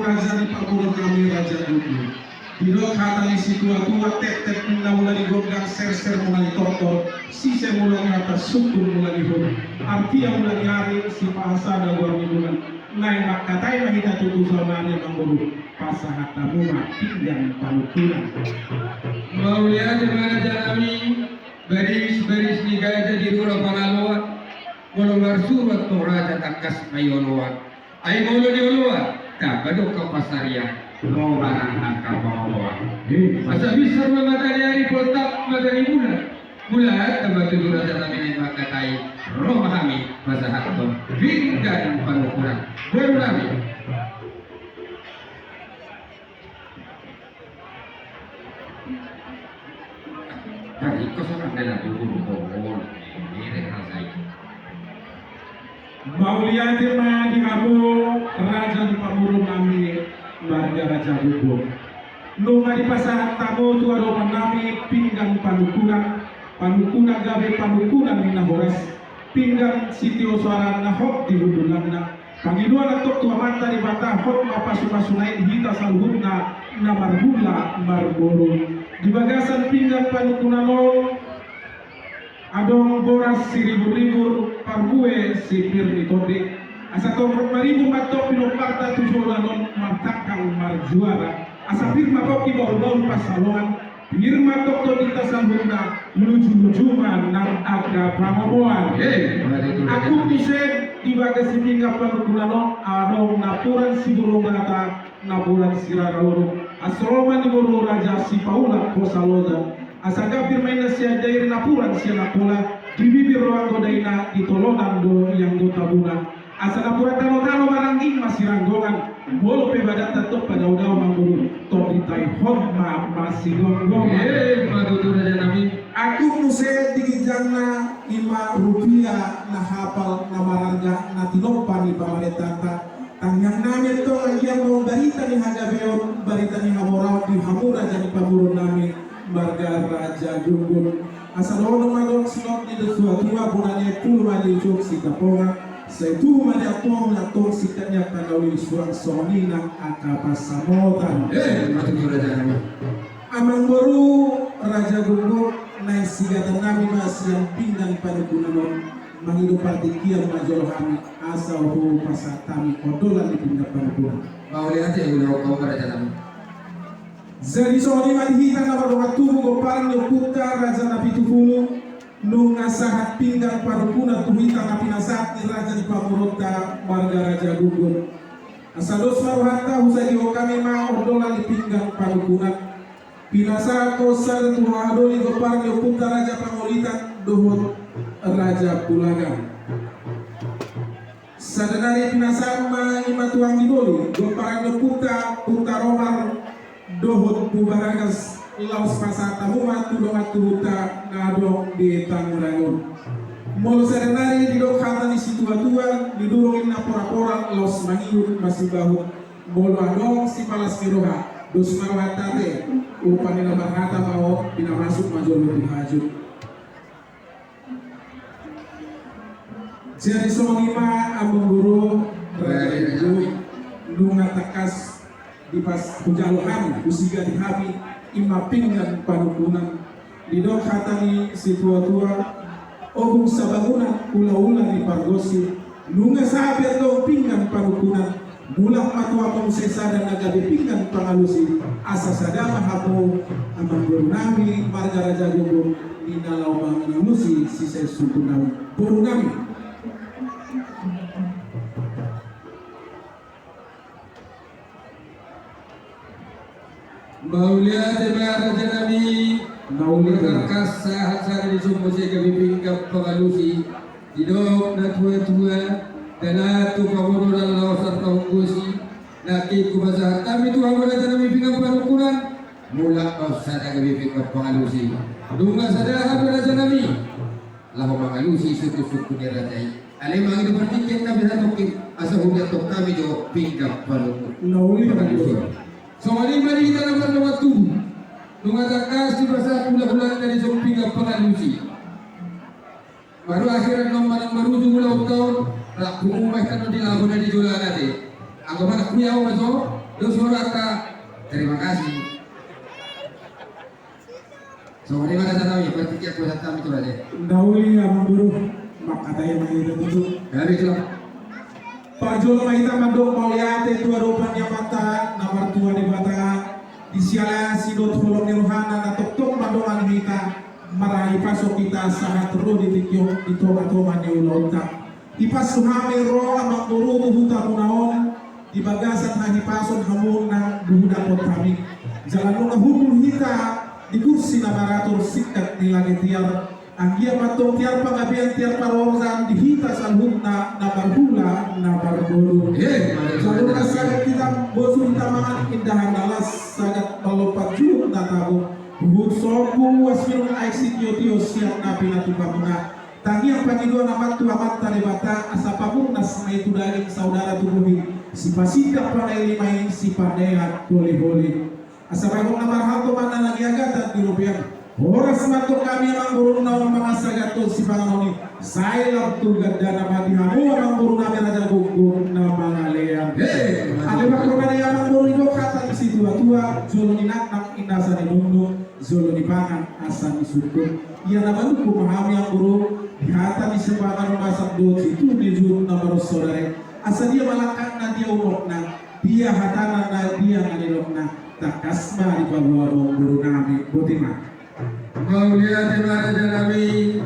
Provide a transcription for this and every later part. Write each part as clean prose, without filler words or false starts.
raja di pamurun kami raja Gugu. Didok hatani si tua-tua tet-tet na mulai gondang ser-ser mulai tortor, sise mulai atas suku mulai hulu. Artia mulai hari si pahasa dan luar bulan. Naik makatai mahita tutu zamannya manguru. Pasahat tamuma pinggang panutunan. Maulia dimana jalami baris-baris nikah jadi rura pangaloa. Molongar surat toraja takas mayoloa. Ay molo dioloa. Kabado ka pasaria. Mau barang angka bawa. Masa bisa mematari hari poltak matari bulan. Bulan tempat tidur raja kami makatai roh kami masa hakto bingkan panukuran baru kami. Dari kosoran dalam tubuh pohon ini rasai. Maulian tema di kamu raja di pamurun kami warga raja Gugu. Nunga di pasahat tamu tua roman kami pinggang panukunan gabe panukunan di nahoras pinggang sitio suara nahok di hudulana pangiduan atok tua mata di bata hok mapasu-pasunai hita salhutna na marbula marboro di bagasan pinggang panukunan lo adong boras si ribur-ribur parbue si pirni kode asa tongkrong maribu matok pinoparta tujuan martakang marjuara asa firma koki baul-baul pasalongan firma tok to kita sambungna lucu-lucuan nang aga pramomoan aku bisa di bagas tinggal panukunano adong napuran si burung gata napuran si raroro asroman di burung raja si paula kosaloza asa gapir maina si ajair napuran si napula di bibir ruang godaina di tolonan do yang do tabungan asa napuran tano-tano baranging masih ranggongan bolo pe badat tatok pada udah manguru to ditai horma masih gonggong Madudu raja nami aku muse digijangna Rp5 na hafal na mararga na tinoppa ni pamaretata tangyang namin to yang mau barita ni hagabeon barita ni hamorao di hamura jadi pamurun namin marga raja Gugun asal ono magong sinok ni dua bunanya pulma di jok si kaponga saya tu mana pong na tong sikanya kanawi surang soni nang akapa samotan Madudu raja nami amang baru raja Gugun naik sigatan nami mas yang pinggan pada gunanon menghidup partikian majol kami asal hu pasatami kodolan di pinggir pada gunan mau lihat ya udah kau raja nami jadi soni madhita na pada tubuh goparan yokuta raja nabi tufulu nung asahat pinggan pada gunan tuhita na pinasat ni raja di pamurota marga raja Gugun asal dos maruhata husai kami ma kodolan di pinggan pada gunan pinasa kosar tuhadoli gopar yokuta raja pangolitan dohot raja Pulagan sadanari pinasa ma ima tuang diboli gopar yokuta puta romar dohot bubaragas laus pasata huma tudongat tuhuta nadong di Tangurangun molo sadanari didok hatani si tua-tua didurungin na pora-pora laus mangiyut masih bahut molo adong si palas miroha dos marwatate upani na barata mau pinamasuk majol hajud jadi sonima ambung guru raja lunga takas di pas pujalo kami usiga di kami ima pinggan panukunan didok hatani si tua-tua obung sabangunan ula-ula di pargosi lunga sabi atau pinggan panukunan mulang matua pengusesa dan nagabe pinggan pangalusi asa sadama hapo amang nami marga raja Gugun di dalau mangalusi sisa suku nami buru nami Maulia teba raja nami naulia kasa hatsara di sumbu sega bipingkap pengalusi hidop na tua-tua dana tu pamuru dan lawasar tahunggusi naki kubasa kami tu hamara raja nami pingkap panukunan mula ausar aga bipingkap pengalusi dunga sadar raja nami lahu mengalusi suku-suku ni rajai alai mangi bertikin kami hatokin asa hudia tok kami jo pingkap panukunan naulia Somali mari kita dapat waktu. Nunga takas di bahasa bulan-bulan dari Zompinga pengalusi. Baru akhiran nomor baru jumlah tahun tak umumkan di lagu dari jualan nanti. Aku mana kuya betul, lu surat terima kasih. So, di mana sana ya? Berpikir aku datang itu aja. Dahuli abang guru makata yang itu tutup. Dari itu. Pak Jolo Mahita Mandok Mauliate tua rupanya mata nomor tua di bata di siala sidot hulong niruhana na tok mandongan kita marahi pasok kita sahat ro di tikyo di toma ni ulota di pasuhame ro amang guru buhuta munaon di bagasan hahi pason hamun na buhuda pot kami jalan nung hubul kita di kursi na marator sikat nilagi tiar anggia matong tiar pagabian tiar parorsan dihita salhumna na barhula na barbolo. Jalur sagat kita bosu kita mangan indahan dalas sagat melopat juluk na tabo. Buhut sopu wasmirun aiksit yotio siap na pinatupamuna. Tangi ang pangidua naman tuamat talibata asapapun nas na itu daging saudara tubuhi. Si pasidak panay limay si panayat holi-holi. Asapapun naman hato mana lagi agatan di rupiah. Oras mato kami ang guru na mga sagato si Panganoni. Saya lang tugad na madihamu ang guru namin na gugur na mga leyang. Alibak ko na yung guru ito kata si tua-tua, zolo ni naknak inasa ni mundo, zolo ni pangan asa ni suko. Ia naman ko pahami ang guru, dihata ni si Pangan umasap doon si Tuni Zul na marosodare. Asa dia malakang na dia umok na, dia hatanan na dia nalilok na, takasma di bawah guru namin. Butima. Maulia temara jalami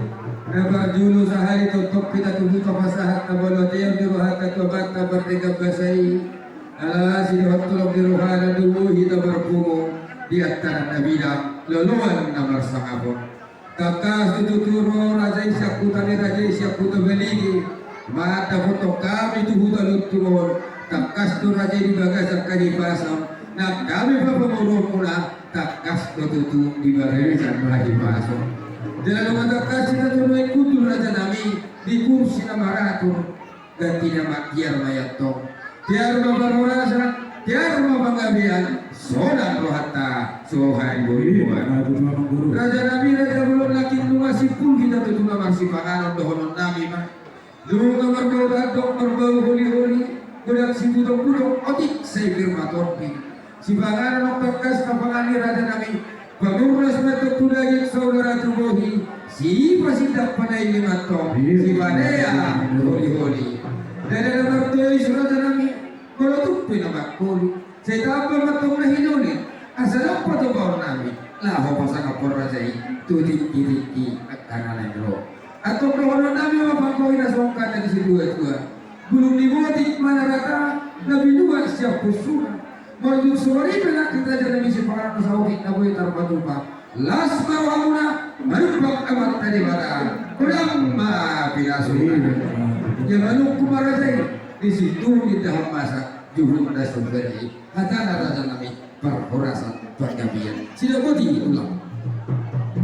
dapat julu sehari tutup kita tunggu kepasahat kabalotir di rohat katobat kabar tiga basai ala si hotulok di rohana dulu hita berkumo di antara nabila loluan namar sangapun takas tuturo raja isyaku tani raja isyaku tabeligi mata foto kami tuh huta turun takas tu raja di bagasan kadi pasam nah kami pemurung mula takas tutup di barisan lagi masuk. Dalam takas kita tunai kutul raja nami di kursi nama ratur ganti nama tiar mayat tong tiar mabarorasa tiar mabanggabian sodan rohata sohan buruan raja nami raja belum laki masih pun kita tutup masih panganon dohonon nami mah dulu kamar bau berbau holi-holi budak si budok otik saya firma torpi si panganan takas kapangani raja nami pagurus metok tudagi saudara tubuhi si pasidak panai lima tong si padaya holi-holi dan ada bertulis raja nami kalau tuh pinamak kuli saya tapal matong na hinuli asal apa tuh bawang nami lah pasang kapor raja itu tiki at kanan bro atau kalau nami mapangkawin na songkan na si dua belum dibuatik mana rata nabi dua siap kusura Marjur sore pernah kita jadi misi para pesawat na boy tarbatupa. Las mawamuna marubak amat tadi pada kurang ma pinasukan. Jangan kumarajai di situ di dalam masa juhur pada sumbernya. Hatana raja nami perhorasan panggabian. Sila bodi ulang.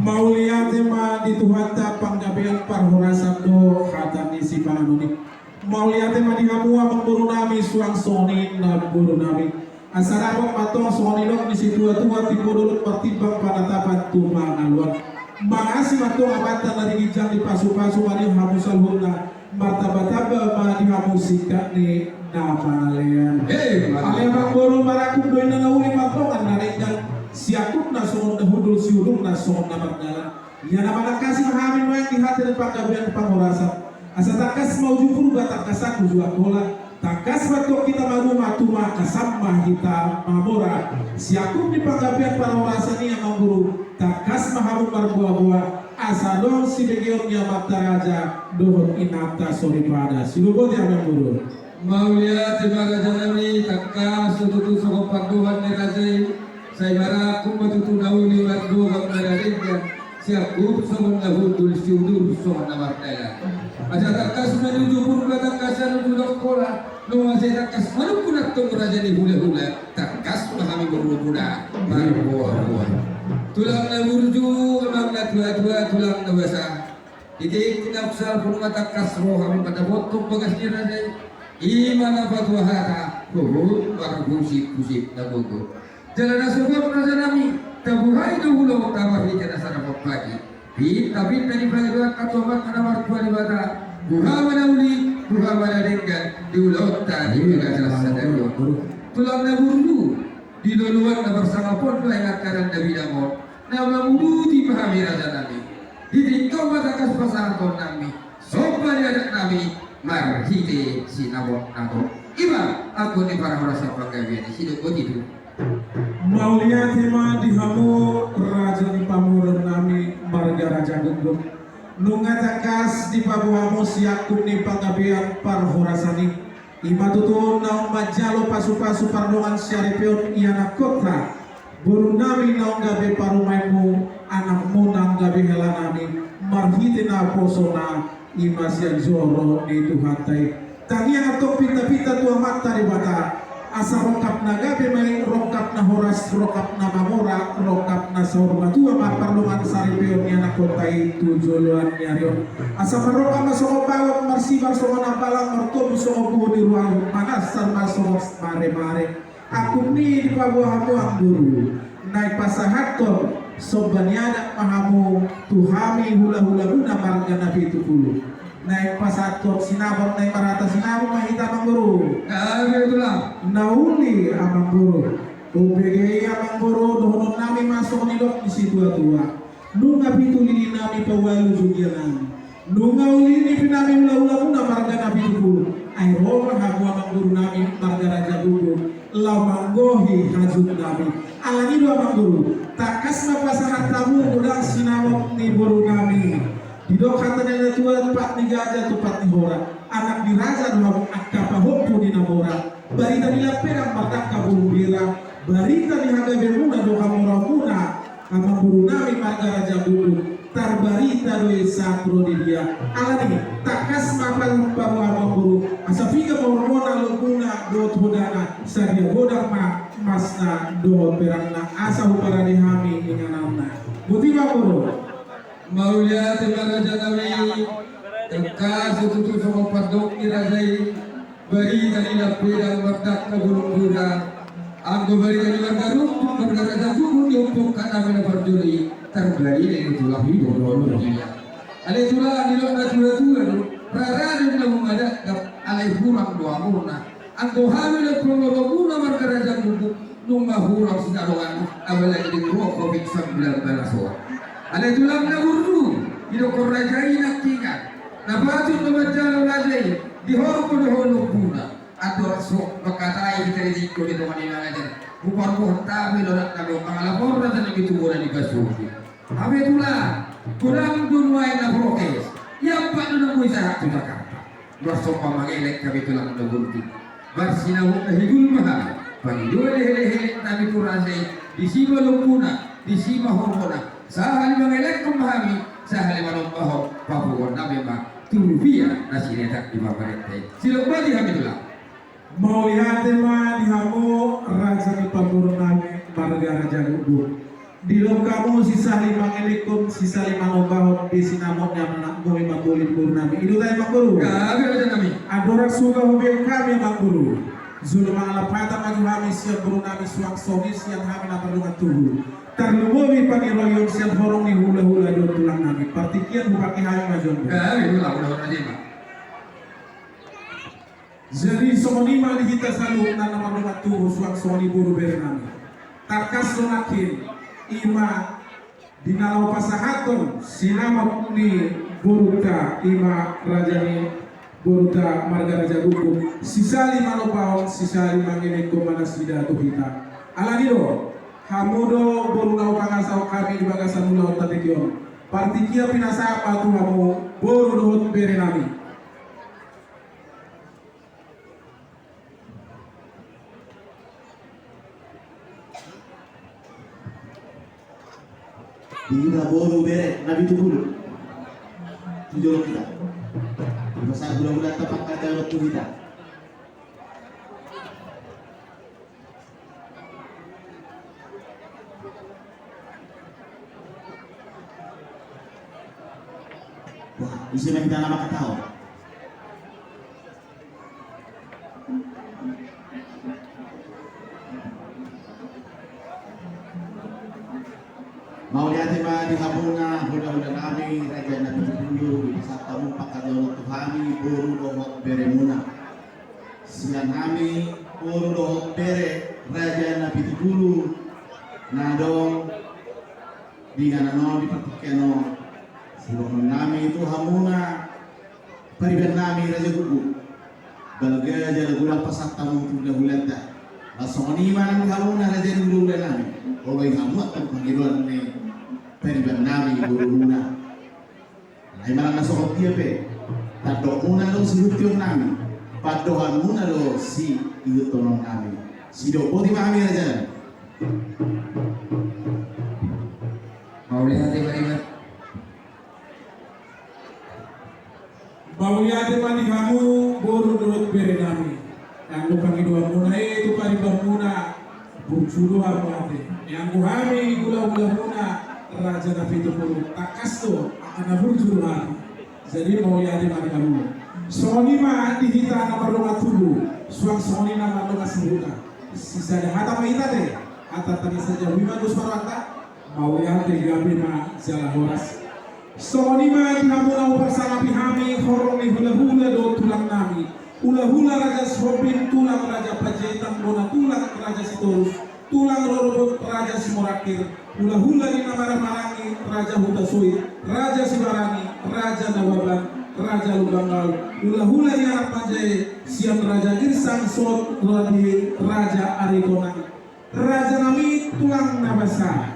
Mauliate ma di Tuhanta panggabian perhorasan do hatani si Panganoni. Mauliate ma di hamua mengguru nami suang soni na guru nami. Asarabang matong sonilok ni si tua-tua tipodolok pertimbang panatapan tumangan luar. Mangasi matong abatan na ringijang di pasu-pasu mani hamusal huna martabataba ma di hamusika ni namalean. Alebang boro marakum doy na nauli matongan na rinjang siakut na songon na hudul si ulung na songon na magnalan. Yan na malakasi mahamin mo yung ihati ng pagkabihan pangurasan. Asa takas maujupur ba takasan ujua kola. Takas batok kita maru matuma kasama kita mamora siakum di panggabian para orasa ni yang guru takas maharu marbuah-buah asalong si begeon nya mata raja dohon inata sori pada silubot yang guru Maulia tibaga janami takas tutu soko panduhan ni raja saya bara kumatutu nauli wardo gamnararinga siakum somon nahudul siudur somon namartela aja takas menuju purba takasan menuju kola no saya takas mana pun atau raja ni hula takas mahami berbuda baru buah tulang na burju amang na tua tulang na basa iti kinapsal pun takas roh kami pada botok bagas ni raja imana fatwa hata kuhul baru kusip na bugo jalan asubab raja nami tabuhai dahulu tawar di jana sana pagi tapi tadi pagi dua katomat kana martua di bata buha manauli buka maladenggan diulot tadi juga jelas sadar tulang na burdu di duluan na bersama pon ingat kanan Nabi Namon nama mubuti pahami raja nami hidik kau matakas pasang kon nami sopan anak nami marhite si nabot nabot iba aku ni para merasa panggawian di sini kau itu Maulia tema dihamu raja di pamuran nami marga raja gunung nunga takas di pabuamu siakum ni panggabian parhorasani ima tutun naung majalo pasu-pasu pardongan syaripion iana kota buru nami naung gabe parumaimu anakmu nang gabe helanami marhite na posona ima siang zoro di Tuhantai tanya atau pita-pita tua mata di bata asa rokap na gabe mai rokap na horas rokap na mamora rokap na saurma tua marparlungan saripeon iana kota itu joluan nyarion asa marokap masoko bawat marsibar songo nampalang martobu songo buho di ruang panas sarma songo mare-mare aku ni di pabuahamu ang guru naik pasahaton sobaniadak mahamu tuhami hula-hula guna marga nabi itu puluh naik pasahaton sinabot naik marata sinabot mahita mang guru itulah nauli amang guru UBGI amang guru dohonon nami masuk nilok di situ tua nunga pitu lili nami pawalu jugia nami nunga ulini pinami ula-ula muna marga nabi itu ay roma hamu amang guru nami marga raja guru lamanggohi hajut nami alani do amang guru takas na pasahatamu ulang sinamok ni guru nami didok kata nila tua tempat ni gajah tempat ni hora anak di raja doang akapa hoppu di namora barita nila perang batak kabulu bira barita ni haga bermuna do hamura-muna amang guru nami marga raja guru tarbarita do sakro di dia alani takas mapal baru amang guru asafiga mormona luguna do hodana sadia godang ma masna do perangna asa hupara di hami inganamna buti guru Maulia tema raja nami engkau setutu sama pardok ni rajai beri tadi lapedang mardak kabulung gura anggo beri tadi margarum marga raja gugun yompok kata mena parduli terbari dari tulang hidup lolo dia ale tulang nilok na tua rara dan namun ada alai hurang doa murna anggo hamil prololo guna marga raja gugun nungga hurang sinarongan apalagi di rokok biksan 19 orang ada tulang na urdu ilo korajai na kinga na batu na majalo rajai di horo puna atau sok bakatai kita di ko dito kanina ngajan bukan ko tabi lo nak kami pangalapor na tan gitu wala di kasuki abe tulang kurang dunway na prokes yang pa na mo isa tu ka berso pamangelek kami tulang na gurti barsina mo na higul maha pangidole hele tabi kurajai di sima lupuna di sima hormona sahali mangelek memahami sahali manombahok papuan nabi ma turufia nasiretak di pamarente silok badi hamidullah mau lihat tema dihamu raja di pamurun nami marga raja gugur di kamu sisa 5 ngelikum sisa 5 nombahok di sinamot yang anak boy makulin guru nami itu tadi mak guru kami raja nami adorak suka hubung kami mak guru zulma alapata maju kami siap guru nami suang sonis yang kami napadungan tubuh terlebih pagi royong siap horong ni hula-hula do tulang nami partikian bupaki hari majon ulah raja ma jadi sonima di kita selalu nana manungat tubuh suang soni buru beri nami takas sonakin ima dinalau pasahaton sinamot ni buruta ima rajani buruta marga raja gugu sisali manopahon sisali mangene komana sida tuhita alanido hamudo borunau pangasau kami di bagasan ulau tabikion partikia pinasa apa tu hamu boru dohot bere nami Kita boru bere nabi tu dulu tujuh kita masa bulan-bulan tepat kata waktu kita wah isinya kita nama ketawa Mau lihat di habuna mudah-mudahan kami raja nabi dulu di saat tamu pakai Allah Tuhani buru dohot beremuna. Siang kami buru dohot bere raja nabi dulu nadong di kanano di patikeno. Sebelum kami itu hamuna pariban kami raja gugu. Balga aja gulang pasat tamu sudah bulan dah. Langsung ni mana hamuna raja dulu kami. Kalau yang kamu akan panggilan ni periban nami buruna. Ay malang nasokot dia pe. Tado muna lo si hutiong nami. Padohan muna lo si iutonong nami. Si dopo di mami aja. Mau lihat di baribat. Bawyade mani kamu boru dot bere nami. Yang lupa dua muna itu pariban muna burjulu amate. Yang kuhami gula-gula muna raja nabi itu pun takasto akan burjulu hati. Jadi bawyade mani kamu. Soni ma dihita nama rumah tubuh. Suang soni nama rumah sebuta. Sisa ada hata mahita deh. Hata tadi saja wima dos parwata. Bawyade gabi ma jala horas. Soni ma kamu au bersama pihami horong ni hula-hula do tulang nami. Hula-hula raja Sobin, tulang raja Pajetan, bona tulang raja Sitorus, tulang Rorobot raja Simorakir, hula-hula di nama Marangi raja Hutasui, raja Sibarani, raja Nawaban, raja Lubangau, hula-hula di anak Panjai, siang raja Girsang Sot, raja Arigonang, raja Nami tulang Nabasa.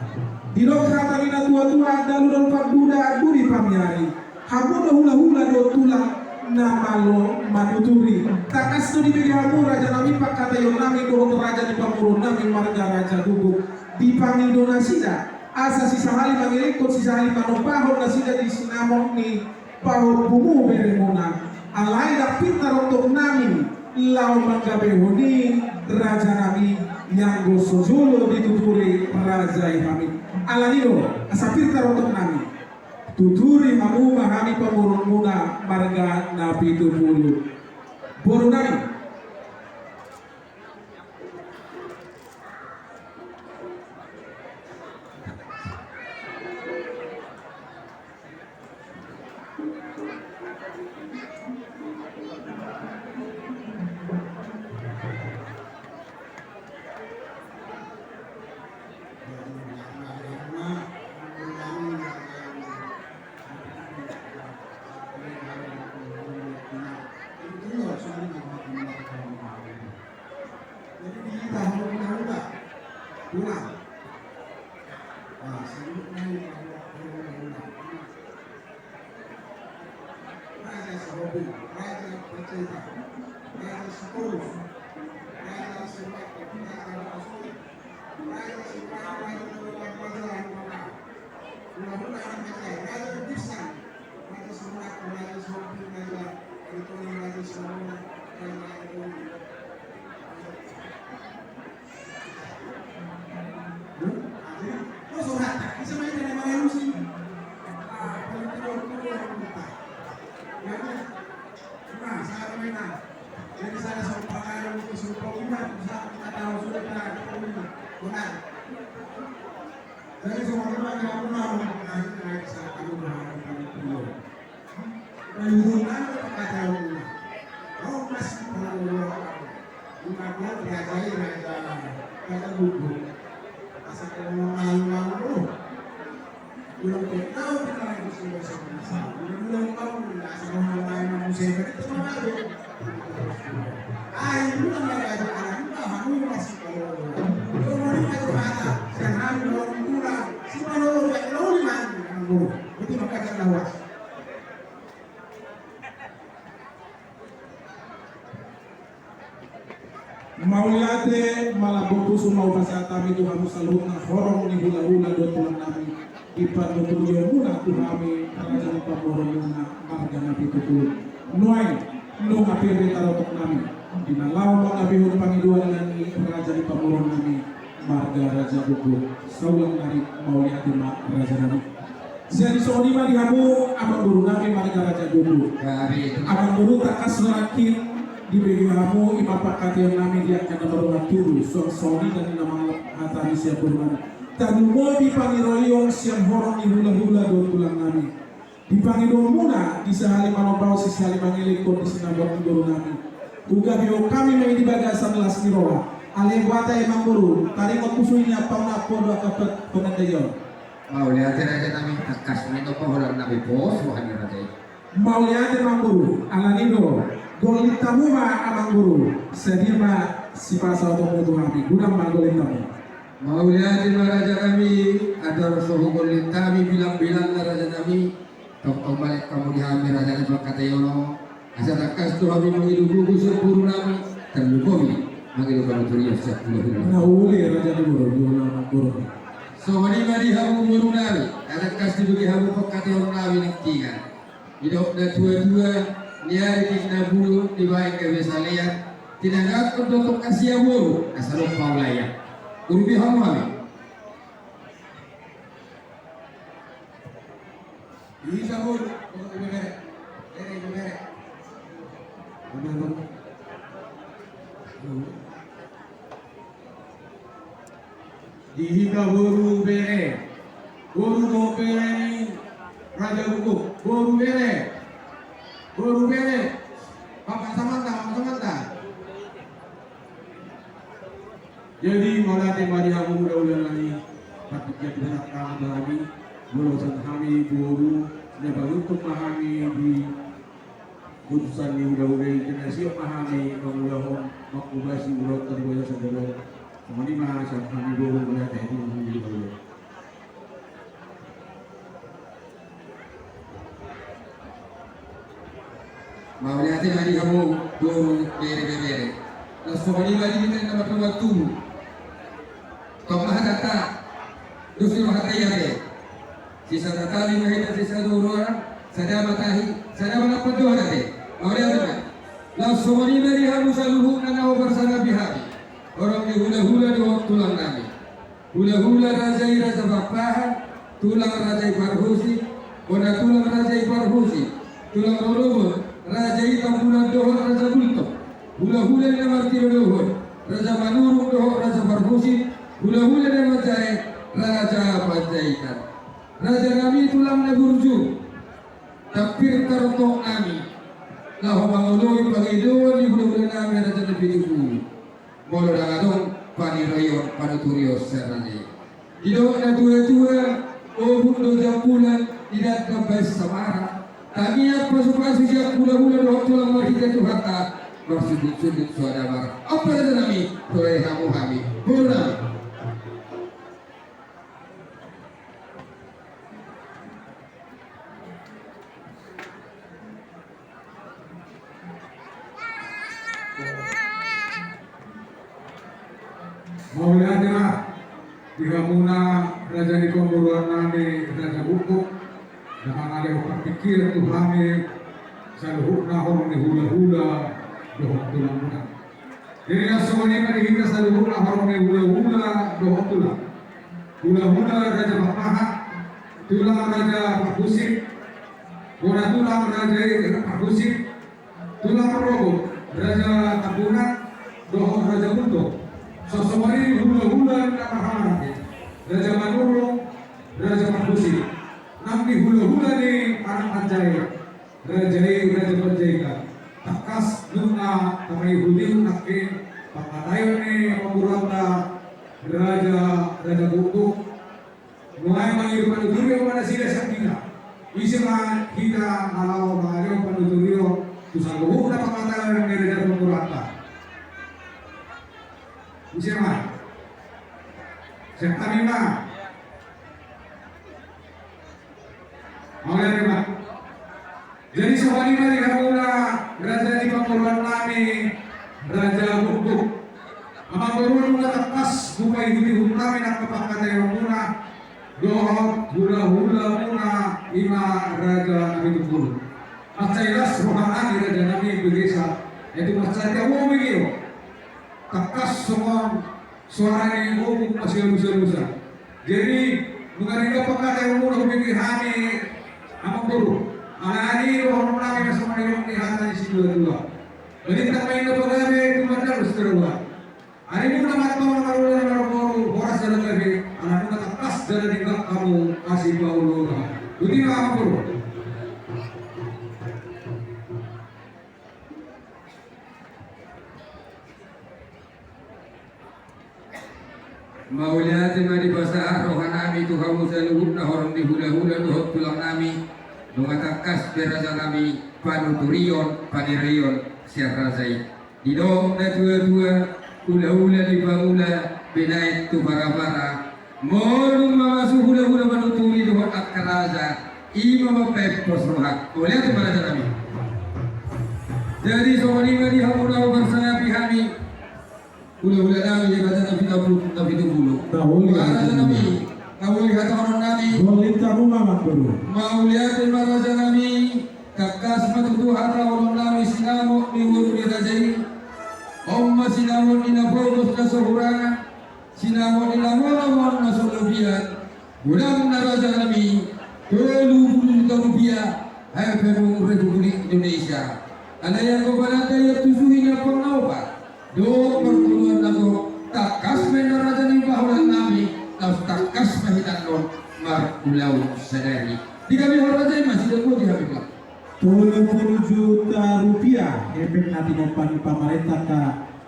Di lokata rina tua-tua dalu dan parduda duri pamiari. Habuda hula-hula do tulang namalo manuturi. Takas tu di begi habu raja nami pak kata yon nami do raja di pamurun nami marga raja gugu. Di panggil donasida. Asa sisa hali mangirikot sisa hali manopahon nasida di sinamong ni pahon bumu beremuna. Alai dak pintar untuk nami. Lau manggabehoni raja nami yang gosojolo dituturi raja ihami. Alanido asapir tarotok nami tuturi hamu mahami pamurun muna marga nabi tupulu boru nami Maulate malabutu sumau pasatami tu kamu saluna horong ni hula-hula do tulang nami ipan do tujuh muna tu kami raja pamorong muna marga nabi tutul nuai nu ngapiri tarotok nami dinalau nabi hun pangiduan nani raja di pamorong nami marga raja gugur saulang dari maulate ma raja nami jadi soni ma di kamu abang guru nami marga raja gugur abang guru takas rakin di bagi kamu imapak katian nami dia akan nomor turu soni dan nama hatari siapun tanumo di pangiroyong siyang horong ni hula-hula do tulang nami. Di pangidong muna di sahali manopaw si sahali mangilikot di sinabot ng guru nami. Uga biyo kami may dibaga sa melas ni Roa. Aleng wata emang guru, taringot pusunya pauna podo akapat penandayon. Mauliatin aja namin takas nito pa hulang nabi po suhan ni Raja. Mauliate mangguru, alanido, golitamu ma amang guru, sedima si pasal tomo tuhami, gudang ma golitamu. Mauliatin ma Raja kami, ada suhugol kami bilang-bilang na Raja kami, tong balik kamu dihami Raja kami pagkatayono, asa takas to kami mangidugugo sa puro namin, terlukomi, mangidugugo turiya sa pulo. Nahuli Raja ni guru, gudang guru. So mari hamu guru nabi, ada kas didugi hamu pagkatayono namin ng tiga. Hidup dan tua-tua niari kita bulu di baik ke besalia tidak dapat untuk kasih bulu asal paulaya urubi hamami bisa bulu bere dihiga bulu bere bulu do bere ni Raja Hukum, Guru Bere, Bapak Samanta. Jadi malate mari aku mudah-mudahan lagi, patut dia tidak kamu lagi, bolosan kami guru, dapat untuk memahami di putusan ini mudah-mudahan kita siap memahami mudah-mudahan makubasi mudah terbuat saudara, kami mahasiswa kami guru mulai dari ini. Mauliate mari kamu guru bere. Lalu mari kita nama waktu. Kau mahadata, dosi mahadayate. Sisa data lima hita sisa dua sada matahi, sada mana padu hadate. Mauliate. Lalu mari kamu saluhu nanaw bersama bihabi. Orang di hula-hula di waktu lang nami. Hula-hula rajai raja bapahan, tulang rajai parhusi, bona tulang rajai parhusi, tulang rorobot. Raja hitam bulan dohor Raja Bulto, hula-hula nama tiro dohor, Raja Manurung dohor Raja Barbusi, hula-hula nama jai Raja Panjaitan. Raja kami tulang neburju, tapir kartok kami, lahu manguloi pangidoan di hula-hula nami Raja Nebiribu, bolo dangadong paniroyon panuturio serane. Hidup na tua-tua, obuk do jambulan, tidak kembali samara. Kami apa supaya sejak bulan-bulan waktu lama kita Tuhan tak bersujud-sujud saudara. Apa kata kami? Oleh kamu kami. Bulan. Mauliatnya dihamuna Raja di pemburuan nami Raja Bukuk. Jangan ada orang pikir Tuhami saluhuk nahor ni hula-hula dohok tulang muda. Jadi semuanya kan kita saluhuk nahor ni hula-hula dohok tulang. Hula-hula Raja Bapaha, tulang Raja Pakusik, bola tulang Raja Pakusik, tulang rogo Raja Tabunat, dohok Raja Bunto. Semuanya hula-hula nama hana. Raja Manurung, Raja Pakusik. Nampi hula-hula ni anak Panjaya, Raja Panjaya, takas nuna kamay huli nakin, pagkatayo ni pangurata Raja Buto, mulai mangiru panuturio pada sila sa kita, isima kita alaw mangiru panuturio, tusang luhuk na pagkatayo ni Raja pangurata. Isima, siya kami na, Mauliat Pak. Jadi sehari hari hamuna Raja di pangkuruan nami Raja Bukuk. Amang guru muna tapas bukai hudi nami nak kapakata yang muna dohot hula-hula muna ima Raja Nabi Tungkul. Macailas rohaan Raja Nabi Begesa itu macai kamu begitu. Takas semua suara ini umum masih lusa-lusa. Jadi mengenai kapakata yang muna begini hani amang guru, anak-anak orang nabi masuk menengok di hati di situ dua. Jadi tak main apa gawe cuma terus terus. Hari ini nama tahu nama guru horas dalam gawe, anak-anak Mahapur. Mauliati mari basah rohanami Tuhan Musa luhur nahorong di hula-hula luhut tulang nami Nungatakas beraja nami panuturion panirion siar razai Didom na tua-tua hula-hula di bangula binait tu bara-bara Molung mamasu hula-hula panuturi luhut akkaraza Ima mapepos rohak Mauliati maraja nami Jadi sohani mari hamurau bersaya pihami Hula-hula nami yang kata Nabi Tubulu. Maraja nami, kau lihat orang nami. Boleh tamu mama guru. Mau lihat maraja nami, kakas matutu hara orang nami sinamo ni uru ni rajai. Omma sinamo ni nabodos na sohurana, sinamo ni namon na solubian. Gudang naraja nami, 20 juta rupiah. Hai Perum Republik Indonesia. Ada yang kau balakaya tusuhinya pengnaupa. Do pertuluan nago takas menaraja ni bahulan nami laus takas mahitan non mar ulau sadari di kami horaja masih dago di kami pak 20 juta rupiah efek nanti nompan pemerintah ka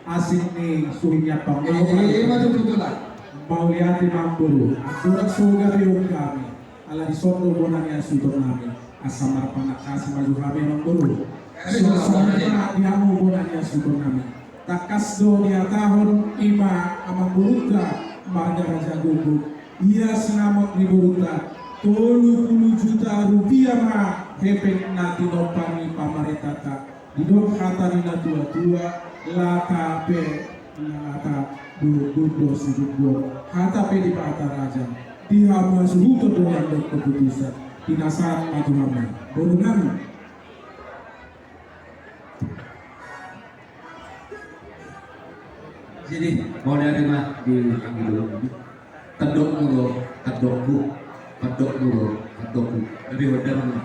asing nih suhinya macam betul lah mau lihat di Mamburu aturan soga riung kami ala di sondo bonanya sudon nami asamar panakasi maju kami Mamburu soalnya dihamu bonanya sudon nami takas do dia tahun ima amang buruka marga Raja Gugu ia senamot di buruka 30 juta rupiah mah hepek nanti nopani pamareta ta didok hata nina tua-tua lata pe lata dudo sudut hata pe di Pak Raja dihamu suhuto do yang keputusan dinasaat maju hama borungan Sini mau dari mah di dulu kedok dulu kedokku lebih benar mah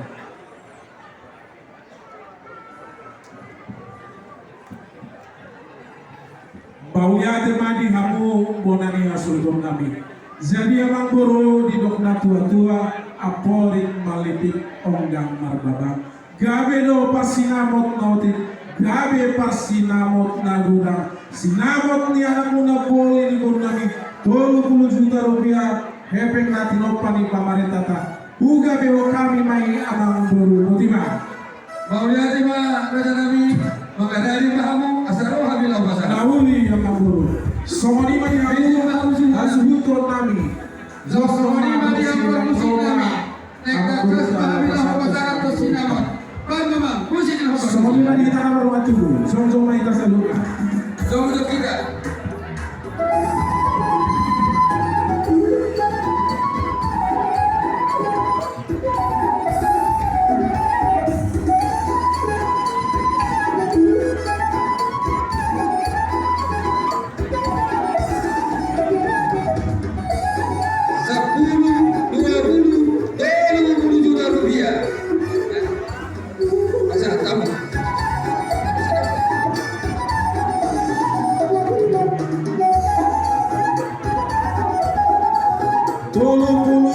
baunya temani hamu bonani asulun kami jadi abang buru di dokna tua-tua apolik malitik onggang marbabang gabe do pasinamot nautin gabe pasinamot nagudang sinamot ni anak muna boleh di buru nami 20 juta rupiah hepeng nati nopani pamarenta ta uga bewo kami mai abang buru mutima mau lihat ma raja nami mengadari mahamu asaro habilau pasar nauli abang buru somoni mani hamu asuhuto nami Zosoni mari yang produksi nami Nektakas habilau pasar atau sinamot Bang, kusin apa? somoni mani kita kamar watu song mai ta saluka Jodoh kita Tolong